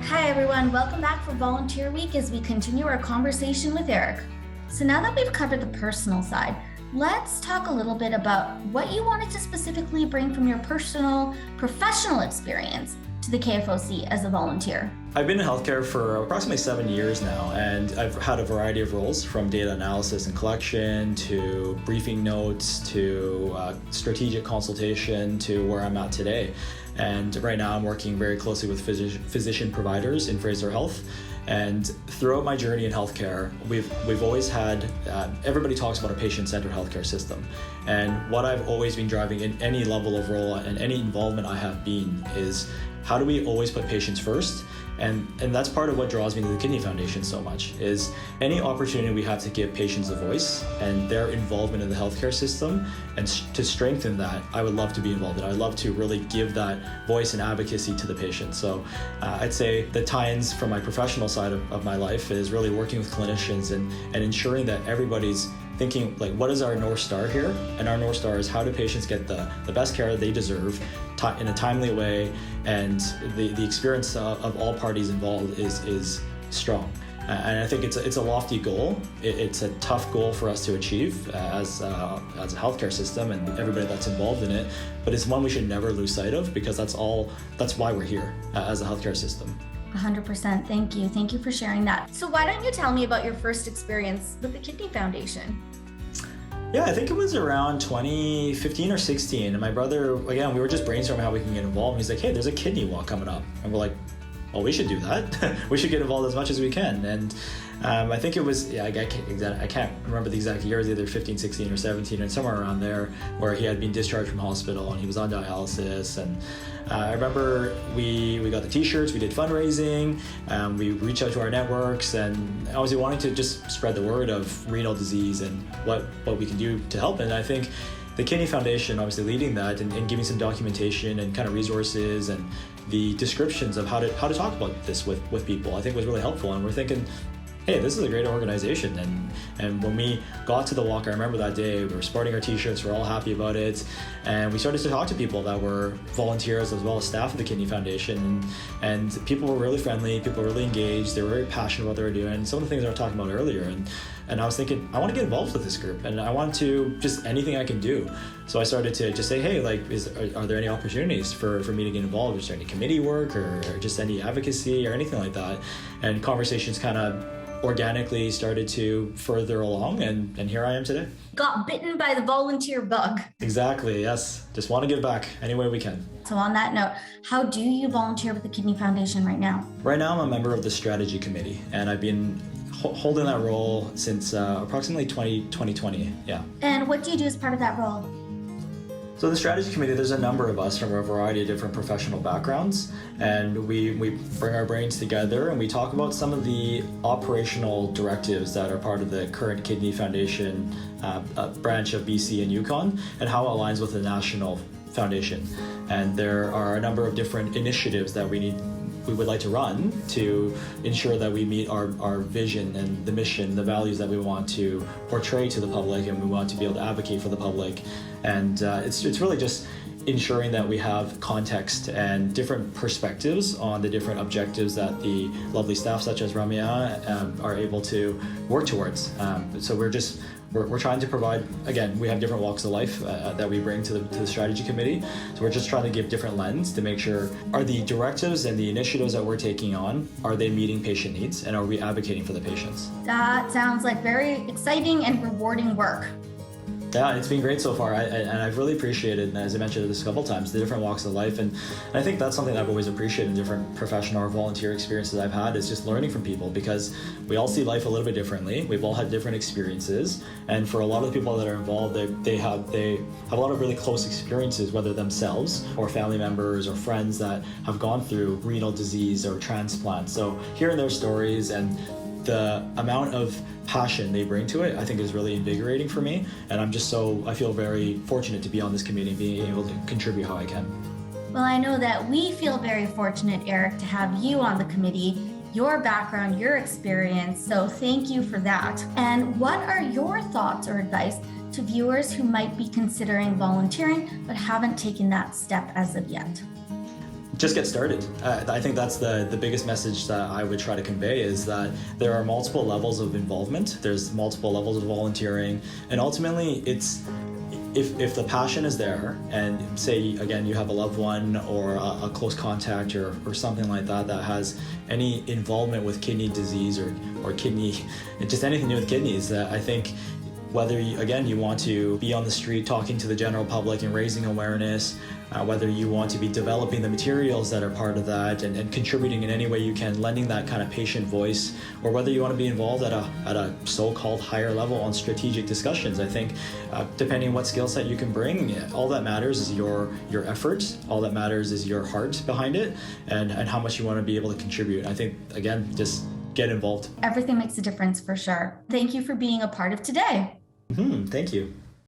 Hi everyone, welcome back for Volunteer Week as we continue our conversation with Eric. So now that we've covered the personal side, let's talk a little bit about what you wanted to specifically bring from your personal, professional experience to the KFOC as a volunteer. I've been in healthcare for approximately 7 years now, and I've had a variety of roles from data analysis and collection to briefing notes to strategic consultation to where I'm at today. And right now I'm working very closely with physician providers in Fraser Health. And throughout my journey in healthcare, we've always had, everybody talks about a patient-centered healthcare system. And what I've always been driving in any level of role and any involvement I have been is how do we always put patients first? And that's part of what draws me to the Kidney Foundation so much, is any opportunity we have to give patients a voice and their involvement in the healthcare system, and to strengthen that, I would love to be involved in. I'd love to really give that voice and advocacy to the patient. So I'd say the tie-ins from my professional side of my life is really working with clinicians and ensuring that everybody's thinking, like, what is our North Star here? And our North Star is how do patients get the best care they deserve in a timely way, and the experience of all parties involved is strong. And I think it's a lofty goal. It's a tough goal for us to achieve as a healthcare system and everybody that's involved in it, but it's one we should never lose sight of, because that's why we're here as a healthcare system. 100%. Thank you. Thank you for sharing that. So why don't you tell me about your first experience with the Kidney Foundation? Yeah, I think it was around 2015 or 16. And my brother, again, we were just brainstorming how we can get involved. And he's like, hey, there's a kidney walk coming up. And we're like, well, we should do that. We should get involved as much as we can. And I think it was, I can't remember the exact years, either 15, 16 or 17, and somewhere around there, where he had been discharged from hospital and he was on dialysis. And I remember we got the t-shirts, we did fundraising, we reached out to our networks, and obviously wanting to just spread the word of renal disease and what we can do to help. And I think the Kidney Foundation obviously leading that and giving some documentation and kind of resources and the descriptions of how to talk about this with people, I think was really helpful. And we're thinking, hey, this is a great organization. And when we got to the walk, I remember that day, we were sporting our t-shirts, we're all happy about it. And we started to talk to people that were volunteers as well as staff of the Kidney Foundation. And people were really friendly, people were really engaged, they were very passionate about what they were doing. Some of the things I was talking about earlier. And I was thinking, I want to get involved with this group, and I want to just anything I can do. So I started to just say, hey, like, are there any opportunities for me to get involved? Is there any committee work or just any advocacy or anything like that? And conversations kind of organically started to further along, and here I am today. Got bitten by the volunteer bug. Exactly, yes. Just want to give back any way we can. So on that note, how do you volunteer with the Kidney Foundation right now? Right now I'm a member of the strategy committee, and I've been holding that role since approximately 2020, yeah. And what do you do as part of that role? So the strategy committee, there's a number of us from a variety of different professional backgrounds, and we bring our brains together and we talk about some of the operational directives that are part of the current Kidney Foundation branch of BC and Yukon, and how it aligns with the national foundation. And there are a number of different initiatives that we would like to run to ensure that we meet our vision and the mission, the values that we want to portray to the public, and we want to be able to advocate for the public. And it's really just ensuring that we have context and different perspectives on the different objectives that the lovely staff such as Ramya are able to work towards. So we're trying to provide, again, we have different walks of life that we bring to the strategy committee. So we're just trying to give different lens to make sure, are the directives and the initiatives that we're taking on, are they meeting patient needs, and are we advocating for the patients? That sounds like very exciting and rewarding work. Yeah, it's been great so far, and I've really appreciated, and as I mentioned this a couple of times, the different walks of life, and I think that's something I've always appreciated in different professional or volunteer experiences I've had, is just learning from people, because we all see life a little bit differently. We've all had different experiences, and for a lot of the people that are involved, they have a lot of really close experiences, whether themselves or family members or friends that have gone through renal disease or transplant. So hearing their stories and the amount of passion they bring to it, I think is really invigorating for me. And I feel very fortunate to be on this committee and being able to contribute how I can. Well, I know that we feel very fortunate, Eric, to have you on the committee, your background, your experience. So thank you for that. And what are your thoughts or advice to viewers who might be considering volunteering but haven't taken that step as of yet? just get started. I think that's the biggest message that I would try to convey, is that there are multiple levels of involvement. There's multiple levels of volunteering, and ultimately it's, if the passion is there, and say again you have a loved one or a close contact or something like that that has any involvement with kidney disease or kidney, just anything to do with kidneys, that I think whether you want to be on the street talking to the general public and raising awareness, whether you want to be developing the materials that are part of that and contributing in any way you can, lending that kind of patient voice, or whether you want to be involved at a so-called higher level on strategic discussions, I think depending on what skill set you can bring, all that matters is your effort. All that matters is your heart behind it, and how much you want to be able to contribute. I think, again, just get involved. Everything makes a difference for sure. Thank you for being a part of today. Thank you.